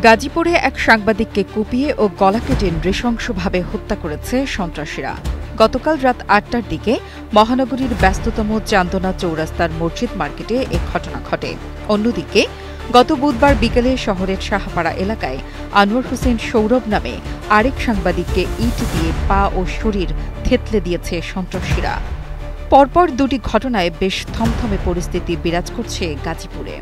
গাজীপুরে এক সাংবাদিককে কুপিয়ে ও গলা কেটে নৃশংসভাবে হত্যা করেছে সন্ত্রাসীরা। গতকাল রাত ৮টার দিকে মহানগরীর ব্যস্ততম চান্দনা চৌরাস্তার মসজিদ মার্কেটে এ ঘটনা ঘটে। অন্যদিকে গত বুধবার বিকেলে শহরের শাহপাড়া এলাকায় আনোয়ার হোসেন সৌরভ নামে আরেক সাংবাদিককে ইট দিয়ে পা ও শরীর থেতলে দিয়েছে সন্ত্রাসীরা। পরপর দুটি ঘটনায় বেশ থমথমে পরিস্থিতি বিরাজ করছে গাজীপুরে।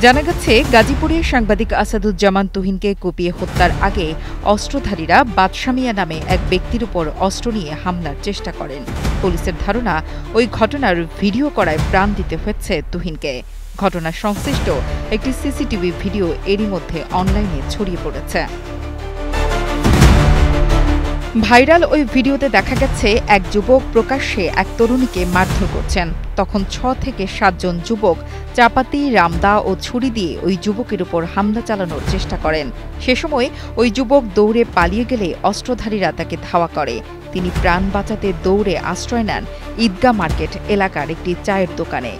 জানা গেছে, গাজীপুরে সাংবাদিক আসাদুজ্জামান তুহিনকে কুপিয়ে হত্যার আগে অস্ত্রধারীরা বাদশামিয়া নামে এক ব্যক্তির উপর অস্ত্র নিয়ে হামলার চেষ্টা করেন। পুলিশের ধারণা, ওই ঘটনার ভিডিও করায় প্রাণ দিতে হয়েছে তুহিনকে। ঘটনা সংশ্লিষ্ট একটি সিসিটিভি ভিডিও এরই মধ্যে অনলাইনে ছড়িয়ে পড়েছে। ভাইরাল ওই ভিডিওতে দেখা গেছে এক যুবক প্রকাশ্যে এক তরুণীকে মারধর করছেন। তখন ৬ থেকে ৭ জন যুবক চাপাতি, রামদা ও ছুরি দিয়ে ওই যুবকের উপর হামলা চালানোর চেষ্টা করেন। সে সময় ওই যুবক দৌড়ে পালিয়ে গেলে অস্ত্রধারীরা তাকে ধাওয়া করে। তিনি প্রাণ বাঁচাতে দৌড়ে আশ্রয় নেন ঈদগাহ মার্কেট এলাকার একটি চায়ের দোকানে।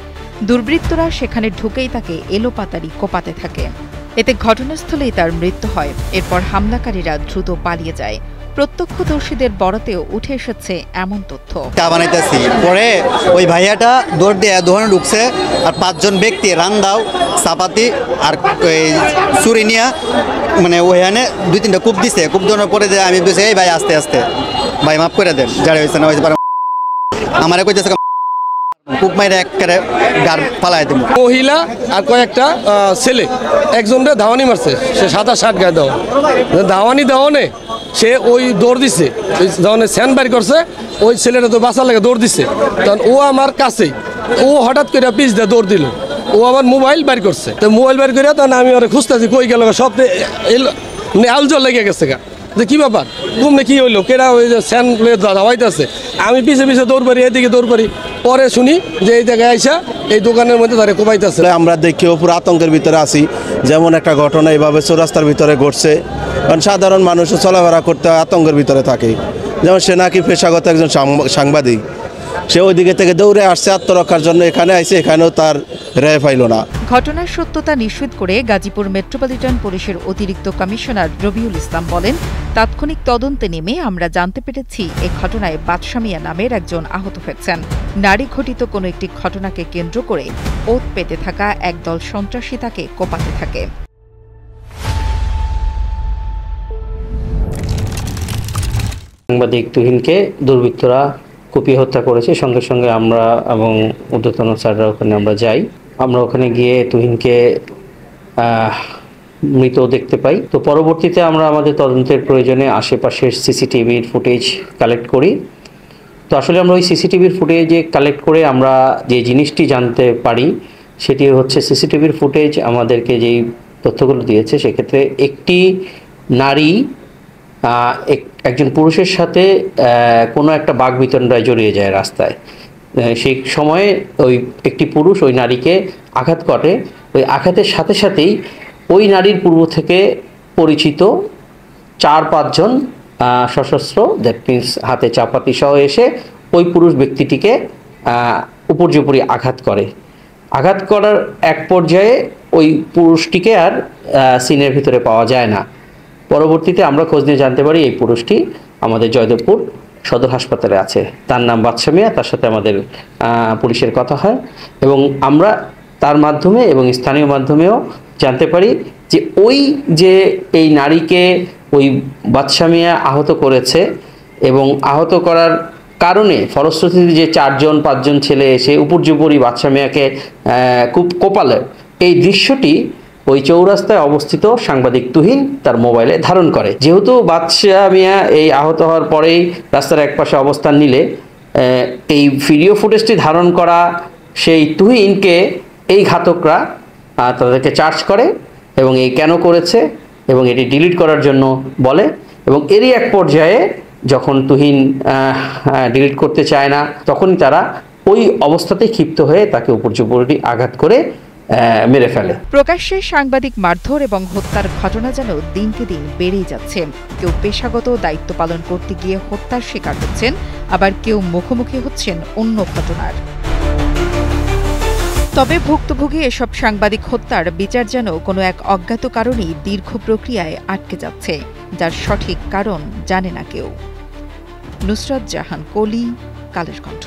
দুর্বৃত্তরা সেখানে ঢুকেই তাকে এলোপাতাড়ি কোপাতে থাকে। এতে ঘটনাস্থলেই তার মৃত্যু হয়। এরপর হামলাকারীরা দ্রুত পালিয়ে যায়। প্রত্যক্ষদর্শীদের বরাতেও উঠে এসেছে এমন তথ্য। চা বানাইতেছি, পরে ওই ভাইয়াটা দৌড় দিয়ে দোকানে ঢুকছে, আর ৫ জন ব্যক্তি রান্দাও, চাপাতি আর ছুরি নিয়ে মানে ওইখানে ২-৩টা কূপ দিছে। কূপ দেওয়ার পরে যে আমি বলছি, এই ভাই আস্তে আস্তে, ভাই মাফ করে দেন, যারা হয়েছে না হয়েছে আমারে কইতেছে কূপ মাইরে একেবারে গার পালায় দেব। মহিলা আর কয়েকটা ছেলে একজনটা ধাওয়ানি মারছে, সে ৭-৮ গায়ে দেওয়া ধাওয়ানি দেওয়ানে সে ওই দৌড় দিচ্ছে, যখন স্যান বাইর করছে ওই ছেলেটা তো বাঁচার লাগে দৌড় দিচ্ছে। তখন ও আমার কাছেই, ও হঠাৎ করে পিছ দিয়ে দৌড় দিল। ও আমার মোবাইল বাইর করছে, তো মোবাইল বাইর করে তখন আমি ওরা খুঁজতেছি কই গেল, সব আলজল লেগে গেছে গা, যে কী ব্যাপার, ঘুমনে কী হইলো, কেরা ওই যে স্যান ধাওয়াইতেছে। আমি পিছে পিছে দৌড় পারি, এদিকে দৌড় পারি, পরে শুনি যে এই জায়গায় আইসা এই দোকানের মধ্যে তারা কোপাইতেছে। আমরা দেখি পুরো আতঙ্কের ভিতরে আছি, যেমন একটা ঘটনা এইভাবে চৌরাস্তার ভিতরে ঘটছে। কারণ সাধারণ মানুষ চলাফেরা করতে আতঙ্কের ভিতরে থাকে। যেমন সে নাকি পেশাগত একজন সাংবাদিক, সে ওই দিকে থেকে দৌড়ে আসছে আত্মরক্ষার জন্য, এখানে আইসে, এখানেও তার রেহাই পাইল না। ঘটনার সত্যতা নিশ্চিত করে গাজীপুর মেট্রোপলিটন পুলিশের অতিরিক্ত কমিশনার রবিউল ইসলাম বলেন, তাৎক্ষণিক তদন্তে নেমে আমরা জানতে পেরেছি এ ঘটনায় বাদশামিয়া নামের একজন আহত হয়েছেন। নারী ঘটিত কোনো একটি ঘটনাকে কেন্দ্র করে ওত পেতে থাকা একদল সন্ত্রাসী তাকে কোপাতে থাকে। সাংবাদিক তুহিনকে দুর্বৃত্তরা কুপিয়ে হত্যা করেছে। সঙ্গে সঙ্গে আমরা এবং ঊর্ধ্বতন স্যাররা ওখানে আমরা যাই। আমরা ওখানে গিয়ে তুহিনকে মৃত দেখতে পাই। তো পরবর্তীতে আমরা আমাদের তদন্তের প্রয়োজনে আশেপাশের সিসিটিভির ফুটেজ কালেক্ট করি। তো আসলে আমরা ওই সিসিটিভির ফুটেজে কালেক্ট করে আমরা যে জিনিসটি জানতে পারি সেটি হচ্ছে, সিসিটিভির ফুটেজ আমাদেরকে যেই তথ্যগুলো দিয়েছে, সেক্ষেত্রে একটি নারী একজন পুরুষের সাথে কোনো একটা বাকবিতণ্ডায় জড়িয়ে যায় রাস্তায়। সেই সময়ে ওই একটি পুরুষ ওই নারীকে আঘাত করে। ওই আঘাতের সাথে সাথেই ওই নারীর পূর্ব থেকে পরিচিত ৪-৫ জন সশস্ত্র, দ্যাট মিনস হাতে চাপাতি সহ এসে ওই পুরুষ ব্যক্তিটিকে উপর্যুপরি আঘাত করে। আঘাত করার এক পর্যায়ে ওই পুরুষটিকে আর সিনের ভিতরে পাওয়া যায় না। পরবর্তীতে আমরা খোঁজ নিয়ে জানতে পারি এই পুরুষটি আমাদের জয়দেবপুর সদর হাসপাতালে আছে। তার নাম বাদশামিয়া। তার সাথে আমাদের পুলিশের কথা হয় এবং আমরা তার মাধ্যমে এবং স্থানীয় মাধ্যমেও জানতে পারি যে ওই যে এই নারীকে ওই বাদশামিয়া আহত করেছে এবং আহত করার কারণে ফলশ্রুতিতে যে ৪-৫ জন ছেলে এসে উপর্যুপরি বাদশামিয়াকে খুব কোপালে, এই দৃশ্যটি ওই চৌরাস্তায় অবস্থিত সাংবাদিক তুহিন তার মোবাইলে ধারণ করে। যেহেতু বাদশামিয়া এই আহত হওয়ার পরেই রাস্তার একপাশে অবস্থান নিলে এই ভিডিও ফুটেজটি ধারণ করা সেই তুহিনকে এই ঘাতকরা তাদেরকে চার্জ করে এবং এই কেন করেছে এবং এটি ডিলিট করার জন্য বলে। এবং এরই এক পর্যায়ে যখন তুহিন ডিলিট করতে চায় না, তখনই তারা ওই অবস্থাতেই ক্ষিপ্ত হয়ে তাকে উপর্যুপরি আঘাত করে মেরে ফেলে। প্রকাশ্যে সাংবাদিক মারধর এবং হত্যার ঘটনা যেন দিনকে দিন বেড়েই যাচ্ছে। কেউ পেশাগত দায়িত্ব পালন করতে গিয়ে হত্যার শিকার হচ্ছেন, আবার কেউ মুখোমুখি হচ্ছেন অন্য ঘটনার। তবে ভুক্তভোগী এসব সাংবাদিক হত্যার বিচার যেন কোনো এক অজ্ঞাত কারণেই দীর্ঘ প্রক্রিয়ায় আটকে যাচ্ছে, যার সঠিক কারণ জানে না কেউ। নুসরাত জাহান কলি, কালের কণ্ঠ।